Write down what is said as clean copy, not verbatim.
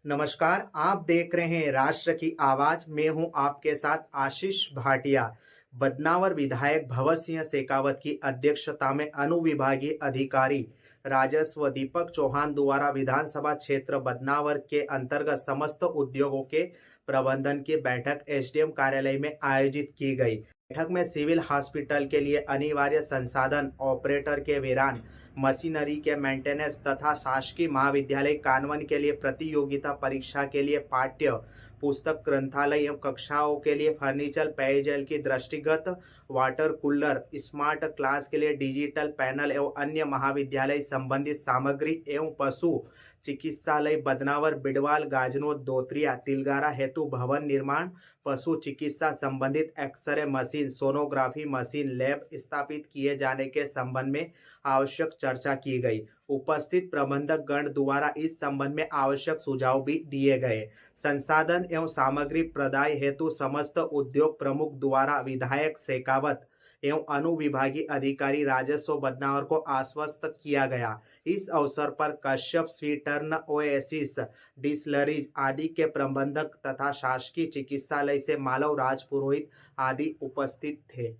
नमस्कार, आप देख रहे हैं राष्ट्र की आवाज। मैं हूं आपके साथ आशीष भाटिया। बदनावर विधायक भवर सिंह शेखावत की अध्यक्षता में अनुविभागीय अधिकारी राजस्व दीपक चौहान द्वारा विधानसभा क्षेत्र बदनावर के अंतर्गत समस्त उद्योगों के प्रबंधन की बैठक एसडीएम कार्यालय में आयोजित की गई। बैठक में सिविल हॉस्पिटल के लिए अनिवार्य संसाधन, ऑपरेटर के वेतन, मशीनरी के मेंटेनेंस तथा शासकीय महाविद्यालय कानवन के लिए प्रतियोगिता परीक्षा के लिए पाठ्य पुस्तक, ग्रंथालय एवं कक्षाओं के लिए फर्नीचर, पेयजल की दृष्टिगत वाटर कूलर, स्मार्ट क्लास के लिए डिजिटल पैनल एवं अन्य महाविद्यालय संबंधित सामग्री एवं पशु चिकित्सालय बदनावर, बिडवाल, गाजनोर, दोत्रिया, तिलगारा हेतु भवन निर्माण, पशु चिकित्सा संबंधित X ray machine, sonography machine, lab स्थापित किए जाने के संबंध में आवश्यक चर्चा की गई। उपस्थित प्रबंधक गण द्वारा इस संबंध में आवश्यक सुझाव भी दिए गए। संसाधन एवं सामग्री प्रदाय हेतु समस्त उद्योग प्रमुख द्वारा विधायक शेखावत एवं अनुविभागीय अधिकारी राजस्व बदनावर को आश्वस्त किया गया। इस अवसर पर कश्यप स्वीटर्न, ओएसिस डिस्लरीज आदि के प्रबंधक तथा शासकीय चिकित्सालय से मालव राजपुरोहित आदि उपस्थित थे।